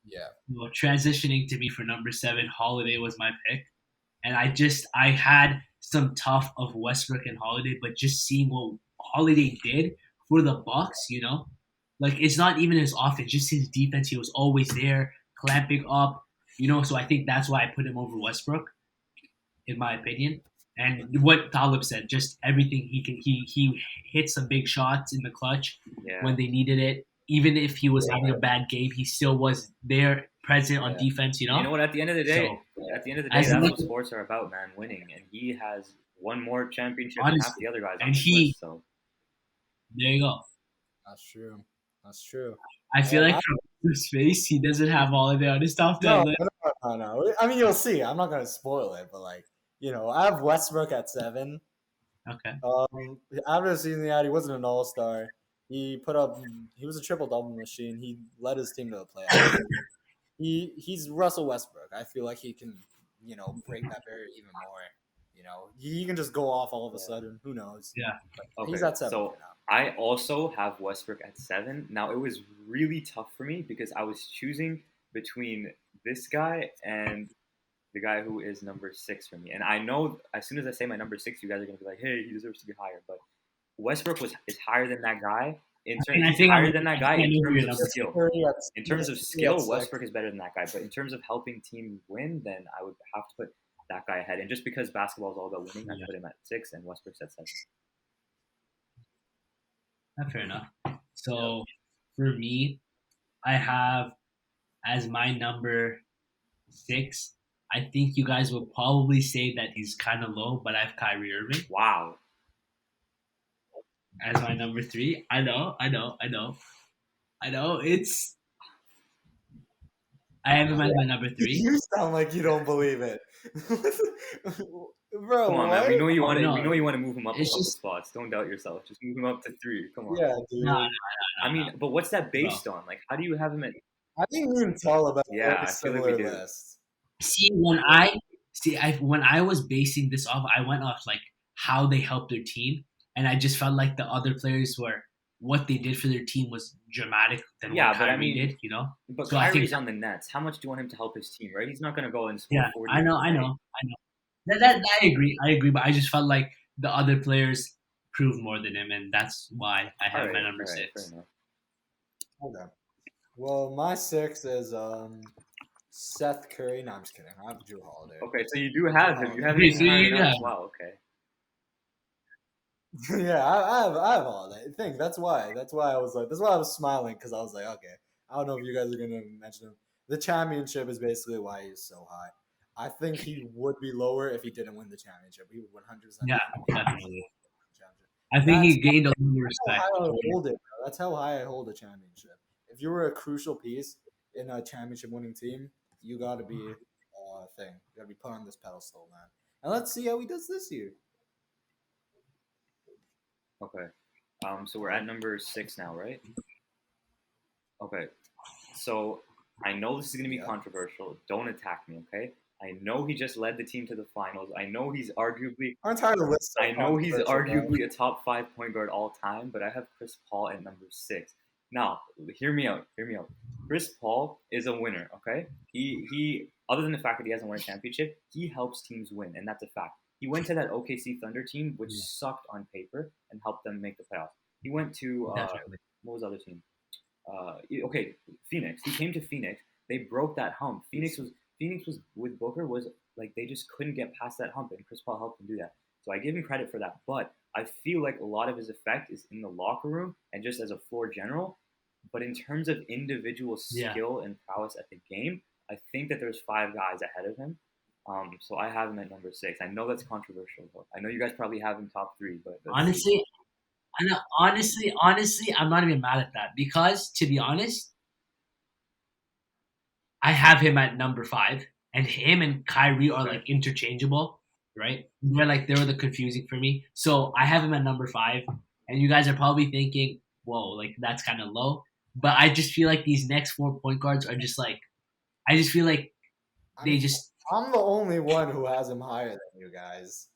Yeah. Well, transitioning to me for number 7, Holiday was my pick, and I had some tough of Westbrook and Holiday, but just seeing what Holiday did for the Bucks, like it's not even his offense, just his defense. He was always there, clamping up, So I think that's why I put him over Westbrook, in my opinion. And what Talib said, just everything he hit some big shots in the clutch when they needed it. Even if he was having a bad game, he still was there, present on defense. You know what? At the end of the day, that's what sports are about, man. Winning, and he has one more championship than half the other guys on the list. So there you go. That's true. That's true. I feel like from his face, he doesn't have Holiday on his top 10 list. No. I mean, you'll see. I'm not gonna spoil it, but I have Westbrook at 7. Okay. After the season he had, he wasn't an all-star. He was a triple-double machine. He led his team to the playoffs. He's Russell Westbrook. I feel like he can, break that barrier even more. He can just go off all of a sudden. Who knows? Yeah. Okay, he's at 7 so for now. I also have Westbrook at 7. Now it was really tough for me because I was choosing between this guy and the guy who is number 6 for me. And I know as soon as I say my number 6, you guys are gonna be like, "Hey, he deserves to be higher." But Westbrook is higher than that guy. In terms of skill. In terms of skill, Westbrook is better than that guy. But in terms of helping teams win, then I would have to put that guy ahead. And just because basketball is all about winning, I put him at 6 and Westbrook's at 7. Not fair enough. So for me, I have as my number 6. I think you guys would probably say that he's kind of low, but I have Kyrie Irving. Wow. As my number 3. I know. It's. I have him as my number 3. You sound like you don't believe it, bro. Come on, man. We know you want to. No. We know you want to move him up a It's couple just- spots. Don't doubt yourself. Just move him up to 3. Come on. Yeah, dude. No. I mean, but what's that based on? Like, how do you have him at? I think me and Talib Yeah, have I a feel like similar we do. list. When I was basing this off, I went off like how they helped their team, and I just felt like the other players were what they did for their team was dramatic than Yeah, what but I Kyrie mean- did. But So I Kyrie's think- on the Nets. How much do you want him to help his team? Right? He's not going to go and score Yeah, 40. I know. That I agree, but I just felt like the other players proved more than him, and that's why I have my number 6. Fair enough. Okay. Well, my 6 is Seth Curry. No, I'm just kidding. I have Drew Holiday. Okay, so you do have him. You have Okay, him so higher you than us. have- Wow. Okay. Yeah, I have Holiday. I think that's why. That's why I was smiling because I was like, okay, I don't know if you guys are gonna mention him. The championship is basically why he's so high. I think he would be lower if he didn't win the championship. He would 100%. Yeah, definitely. I think he gained a little respect. That's how high I hold a championship. If you were a crucial piece in a championship winning team, you got to be a thing. You got to be put on this pedestal, man. And let's see how he does this year. Okay. So we're at number 6 now, right? Okay. So I know this is going to be controversial. Don't attack me, okay? I know he just led the team to the finals. I know he's arguably Our entire list. I know he's arguably a top 5 point guard all time, but I have Chris Paul at number 6. Now, hear me out. Chris Paul is a winner, okay? He other than the fact that he hasn't won a championship, he helps teams win, and that's a fact. He went to that OKC Thunder team, which sucked on paper, and helped them make the playoffs. He went to what was the other team? Phoenix. He came to Phoenix. They broke that hump. Phoenix was with Booker was like they just couldn't get past that hump, and Chris Paul helped them do that. So I give him credit for that. But I feel like a lot of his effect is in the locker room and just as a floor general. But in terms of individual Yeah. skill and prowess at the game, I think that there's 5 guys ahead of him. So I have him at number 6. I know that's controversial, though. I know you guys probably have him top 3, but let's see. Honestly, honestly, I'm not even mad at that because, to be honest, I have him at number 5, and him and Kyrie are Okay. like interchangeable, right? They were the confusing for me. So I have him at number 5, and you guys are probably thinking, "Whoa, like that's kind of low." But I just feel like these next 4 point guards are just like, I just feel like they just. I'm the only one who has him higher than you guys.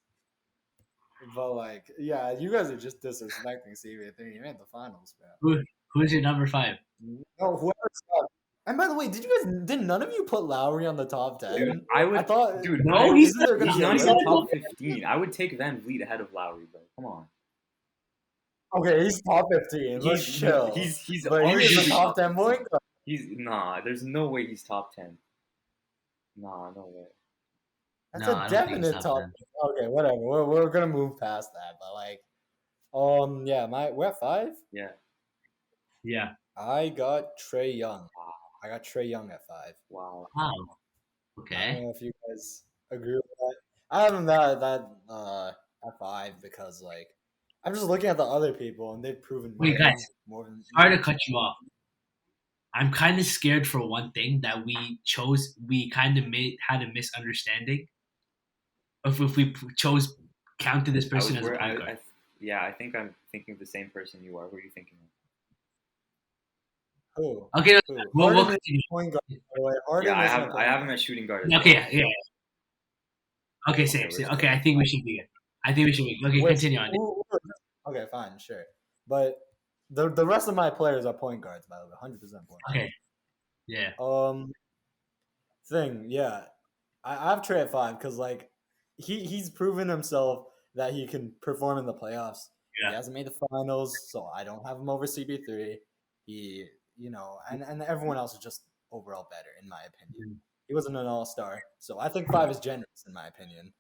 But like, yeah, you guys are just disrespecting CP3. You made the finals, man. Who's your number 5? No, whoever's top. And by the way, did none of you put Lowry on the top 10? Dude, I would. I thought, dude, No, I, he's isn't there gonna he's be a not he's even list? not- top 15. I would take Van Vliet ahead of Lowry, bro. Come on. Okay, he's top 15. Let's chill. He's But he's a arguably top 10 point guard. Nah. There's no way he's top 10. Nah, no way. That's No, a I don't think he's definite top. 10. Okay, whatever. We're gonna move past that, but like, yeah, we're at 5. Yeah. Yeah. I got Trae Young. I got Trae Young at 5. Wow. Wow. I don't Okay. know if you guys agree with that. I have him at at 5 because like I'm just looking at the other people and they've proven Wait, guys. more than Sorry to cut you off. I'm kind of scared for one thing that we kind of had a misunderstanding of if we chose counted this person as a point guard. I think I'm thinking of the same person you are. Who are you thinking of? Who? Okay, Who? we'll Harden is continue. a point guard, by the way. Harden Yeah, I isn't a have point him guard. at shooting guard. As Okay, well. yeah. Okay, Okay, same. we're Okay, still- I think we should be good. I think we should be good. Okay, Wait, continue on. Okay, fine, sure. But the rest of my players are point guards, by the way, 100% point guards. Okay. Yeah. Yeah. I have Trey at 5 because like he's proven himself that he can perform in the playoffs. Yeah. He hasn't made the finals, so I don't have him over CP3. He, and everyone else is just overall better in my opinion. He wasn't an all-star, so I think 5 is generous in my opinion.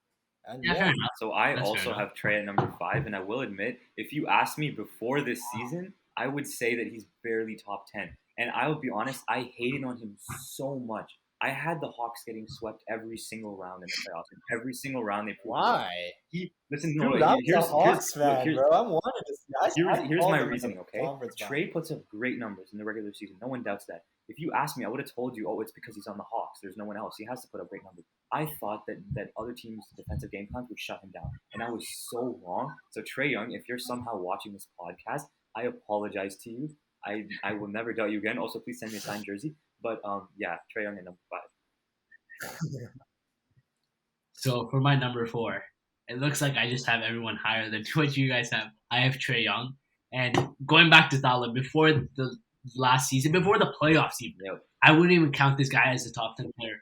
And Yeah, fair enough. So I That's fair also enough. have Trey at number 5, and I will admit, if you asked me before this season, I would say that he's barely top 10. And I will be honest, I hated on him so much. I had the Hawks getting swept every single round in the playoffs. And every single round they proved why? listen, Dude, no, I'm here's, a Hawks fan, here's, bro. I'm wanting to see. here's my reasoning, okay? Conference Trey puts up great numbers in the regular season. No one doubts that. If you asked me, I would have told you, oh, it's because he's on the Hawks. There's no one else. He has to put up great numbers. I thought that other teams' defensive game plans would shut him down, and I was so wrong. So Trey Young, if you're somehow watching this podcast, I apologize to you. I will never doubt you again. Also, please send me a signed jersey. But yeah, Trey Young at number 5. So for my number 4, it looks like I just have everyone higher than what you guys have. I have Trey Young, and going back to Thala, before the last season, before the playoffs even, Yep. I wouldn't even count this guy as a top 10 player.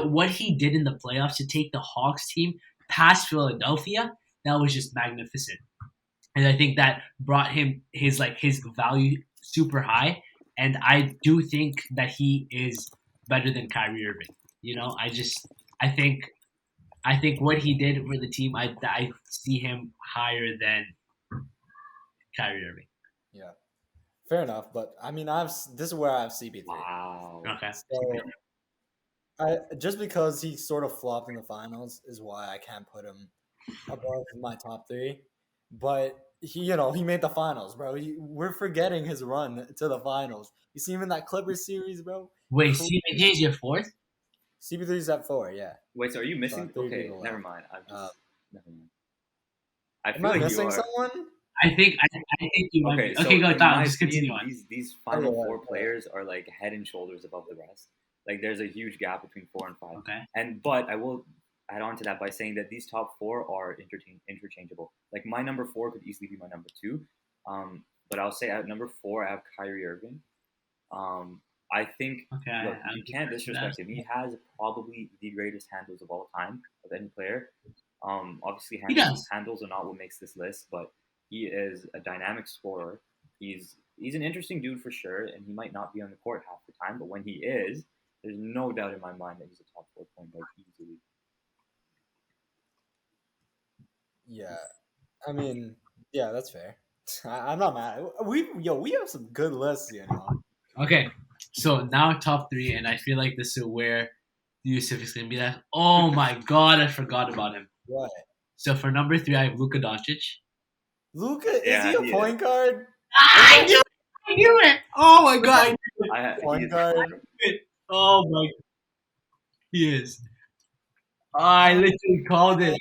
What he did in the playoffs to take the Hawks team past Philadelphia, that was just magnificent. And I think that brought him his value super high. And I do think that he is better than Kyrie Irving. I think what he did for the team, I see him higher than Kyrie Irving. Yeah, fair enough. But I mean, this is where I have CP3. Wow. Okay. So, just because he sort of flopped in the finals is why I can't put him above my top 3. But he made the finals, bro. We're forgetting his run to the finals. You see him in that Clippers series, bro. Wait, CP3 is your 4th? CP3 is at 4, yeah. Wait, so are you missing? three Okay, people never left. mind. Never mind. I Am feel I like you missing are. someone? I think you might Okay, be. so Okay, go, in Tom. my Just continue opinion, on. these final Okay, 4 yeah. players are like head and shoulders above the rest. Like there's a huge gap between 4 and 5. Okay. But I will add on to that by saying that these top 4 are interchangeable. Like my number 4 could easily be my number 2. But I'll say at number 4 I have Kyrie Irving. I think Okay. look, you can't disrespect him. He has probably the greatest handles of all time of any player. Obviously He does. handles are not what makes this list, but he is a dynamic scorer. He's an interesting dude for sure, and he might not be on the court half the time, but when he is, there's no doubt in my mind that he's a top 4 point guard easily. Yeah. I mean, yeah, that's fair. I'm not mad. We have some good lists, Okay, so now top three, and I feel like this is where Yusuf is gonna be like, oh my god, I forgot about him. What? So for number three, I have Luka Doncic. Luca, is Yeah, he a he point guard? I knew it! I knew it! Oh my god! he Point is guard. Oh my, he is. I literally called it.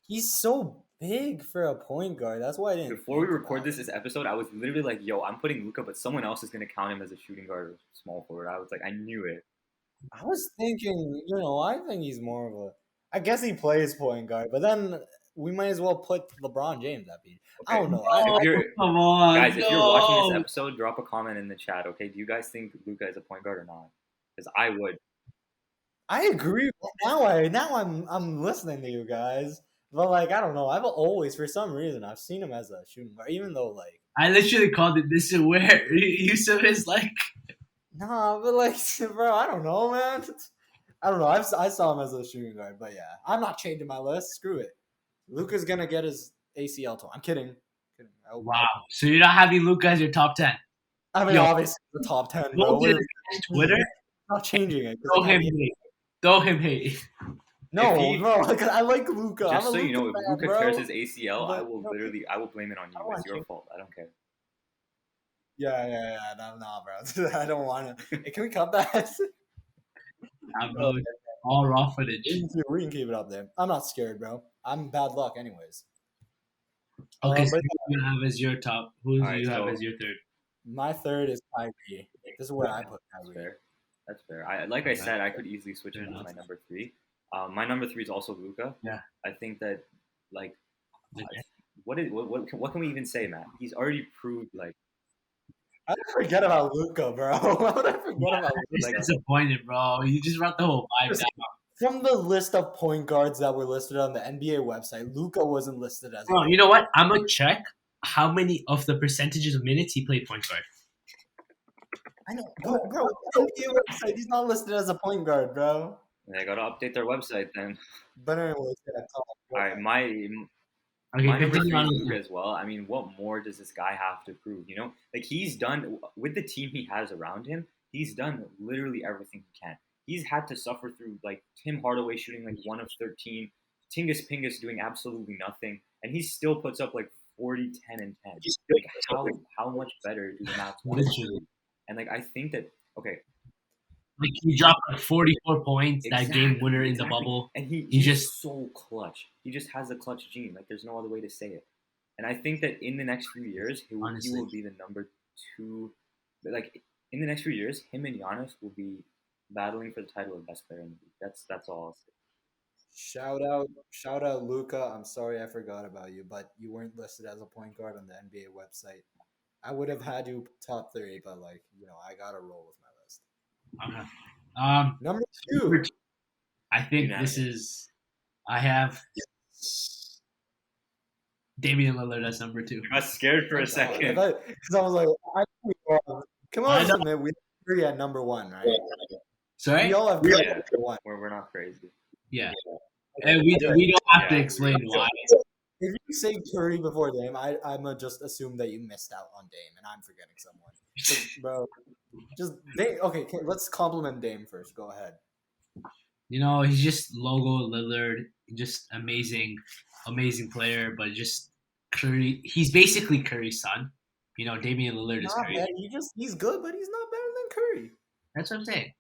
He's so big for a point guard. That's why I didn't. Before we think record about this episode, I was literally like, "Yo, I'm putting Luca, but someone else is gonna count him as a shooting guard or small forward." I was like, I knew it. I was thinking, I think he's more of a. I guess he plays point guard, but then we might as well put LeBron James at B. I Okay, don't know. Oh, if you're come on, guys, if you're watching this no. episode, drop a comment in the chat. Okay, do you guys think Luca is a point guard or not? Because I would. I agree. Now I'm listening to you guys, but like I don't know. I've always, for some reason, I've seen him as a shooting guard, even though like I literally called it. This is where Yusuf is like. nah, but like bro, I don't know, man. I don't know. I saw him as a shooting guard, but yeah, I'm not changing my list. Screw it. Luca's gonna get his ACL torn. I'm kidding. Wow. So you're not having Luka as your top 10. I mean, Yo, obviously the top 10, bro. Go to We're Twitter. not changing it. 'cause Throw it can't him be- hate. Throw him hate. No, If he- bro. Because I like Luca. Just I'm a so you know, if fan, Luca bro. tears his ACL, I But- will I will blame it on you. I want It's your you. fault. I don't care. Yeah. No, bro. I don't want to. Hey, can we cut that? I'm really all raw footage. We can keep it up there. I'm not scared, bro. I'm bad luck, anyways. Okay, so but who do you have as your top? Who do Alright, you have so- as your third? my third is Kyrie. This is where I put That's Kyrie. fair. That's fair. Like I Okay. said, I could easily switch Fair him to enough. my number three. My number three is also Luca. Yeah. I think that like Okay. what can we even say, man? He's already proved like I forget about Luca, bro. Why would I forget about I'm just Luca? disappointed, bro. You just brought the whole vibe down. From the list of point guards that were listed on the NBA website, Luca wasn't listed as. Bro, you know what? I'm gonna check how many of the percentages of minutes he played point guard. I know, bro. NBA website, he's not listed as a point guard, bro. they gotta update their website then. But anyways, yeah, All right, my Okay, my number continue three on. is Luka as well. I mean, what more does this guy have to prove? You know, like he's done with the team he has around him. He's done literally everything he can. He's had to suffer through like Tim Hardaway shooting like 1 of 13, Tingus Pingus doing absolutely nothing, and he still puts up like 40, 10, and 10. Like how much better do the Mavs want to Literally. be? And like I think that okay, Like he dropped like 44 points that game winner in the exactly. bubble. And He's he's just- so clutch. He just has a clutch gene. Like there's no other way to say it. And I think that in the next few years, he Honestly. will be the number two. Like in the next few years, him and Giannis will be battling for the title of best player in the league. That's all. I'll say. Shout out, Luca. I'm sorry I forgot about you, but you weren't listed as a point guard on the NBA website. I would have had you top 3, but like I gotta roll with my list. Okay. Number 2. I think Unanimous. this is. I have Damian Lillard as number 2. I got scared for a second. Because I was like, come I on, know. Smith, we agree at number 1, right? Sorry? We all have Curry Yeah. at number 1. We're not crazy. Yeah. And we don't have to Yeah. explain why. If you say Curry before Dame, I'm gonna just assume that you missed out on Dame, and I'm forgetting someone. So, bro, just Dame. Okay, let's compliment Dame first. Go ahead. You know, he's just logo Lillard, just amazing player, but just Curry. He's basically Curry's son. You know, Damian Lillard is Not Curry. bad. He's good, but he's not better than Curry. That's what I'm saying.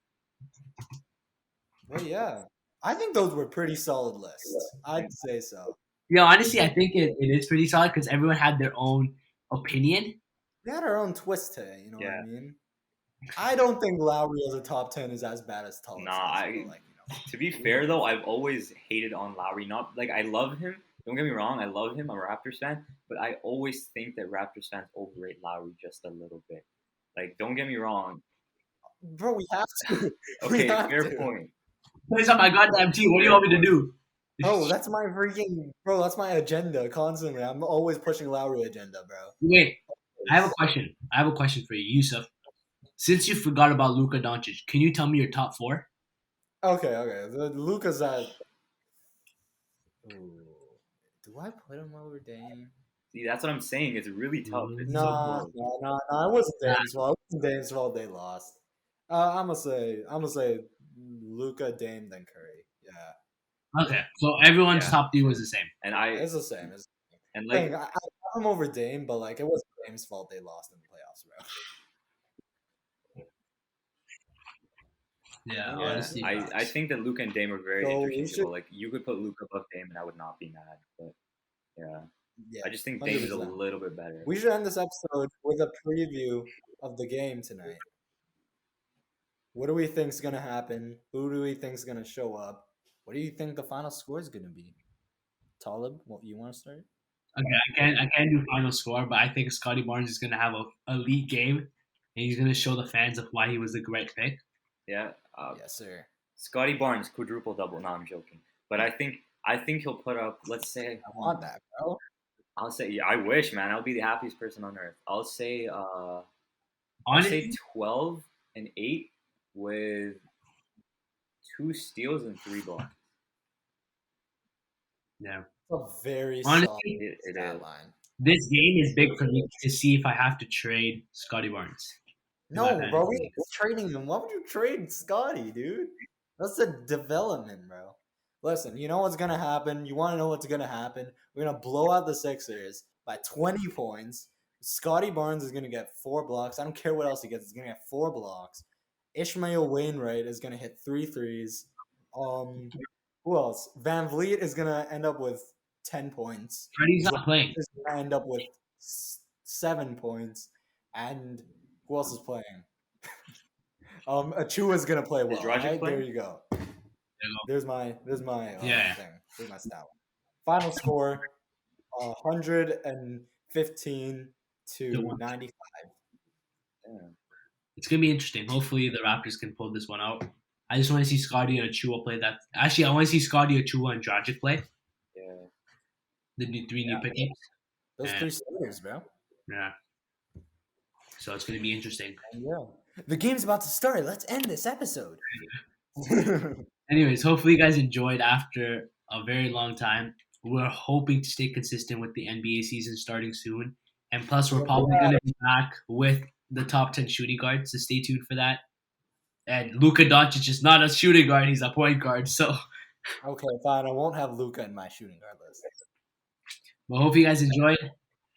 Well, yeah, I think those were pretty solid lists. I'd say so. You know, honestly, I think it is pretty solid because everyone had their own opinion. We had our own twist to it. You know what Yeah. I mean? I don't think Lowry as a top 10 is as bad as Tullis. Nah, To be fair though, I've always hated on Lowry. Not like I love him. Don't get me wrong, I love him. I'm a Raptors fan, but I always think that Raptors fans overrate Lowry just a little bit. Like, don't get me wrong. Bro, we have to. Okay, We have fair to. point. It's on my goddamn team. What do you want me to do? Oh, that's my freaking bro. That's my agenda constantly. I'm always pushing Lowry agenda, bro. Wait, I have a question. I have a question for you, Yusuf. Since you forgot about Luka Doncic, can you tell me your top 4? Okay. The Luca's at. Ooh, do I put him over Dame? See, that's what I'm saying. It's really tough. It's so Nah, close. I wasn't Dame, so I was Dame's fault they lost. I'm gonna say Luca, Dame, then Curry. Yeah, Okay, so everyone's Yeah. top three was the same. And I it's the same. It's and the like thing. I have him over Dame, but like it was Dame's fault they lost in the playoffs, bro. Yeah, Yeah, honestly, I think that Luca and Dame are very So we interchangeable. should- Like you could put Luca above Dame, and I would not be mad. But yeah, Yeah, I just think Dame is a 100%. little bit better. We should end this episode with a preview of the game tonight. What do we think's gonna happen? Who do we think's gonna show up? What do you think the final score is gonna be? Talib, what you want to start? okay, I can't do final score, but I think Scotty Barnes is gonna have a elite game, and he's gonna show the fans of why he was the great pick. Yeah, Yes, sir. Scotty Barnes quadruple double. No, I'm joking. But I think he'll put up. Let's say I want that, bro. I'll say yeah, I wish, man. I'll be the happiest person on earth. I'll say Honestly, 12 and 8 with 2 steals and 3 blocks. yeah. It's a very Honestly, solid It stat is. line. This game is big for me to see if I have to trade Scotty Barnes. No, my bro, fantasy we're trading him. Why would you trade Scotty, dude? That's a development, bro. Listen, you know what's gonna happen. You want to know what's gonna happen? We're gonna blow out the Sixers by 20 points. Scotty Barnes is gonna get 4 blocks. I don't care what else he gets. He's gonna get 4 blocks. Ishmael Wainwright is gonna hit 3 threes. Who else? Van Vliet is gonna end up with 10 points. Freddie's not playing. Is gonna end up with 7 points. And who else is playing? Achua's gonna play well. Dragic Right? playing? There you go. you go. There's my Yeah. thing. There's my stat line. Final score: 115 to 95. Yeah. It's gonna be interesting. Hopefully, the Raptors can pull this one out. I just want to see Scotty and Achua play that. Actually, I want to see Scotty, Achua, and Dragic play Yeah. the three new pickups. Those Yeah. 3 starters, bro. Yeah. So it's gonna be interesting. And yeah, the game's about to start. Let's end this episode. Anyways, hopefully you guys enjoyed after a very long time. We're hoping to stay consistent with the NBA season starting soon. And plus, we're probably going to be back with the top 10 shooting guards, so stay tuned for that. And Luka Doncic is not a shooting guard, he's a point guard. So Okay, fine. I won't have Luca in my shooting guard list. we hope you guys enjoyed.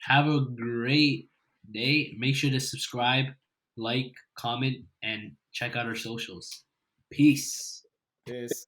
Have a great day. Make sure to subscribe, like, comment, and check out our socials. Peace. Peace.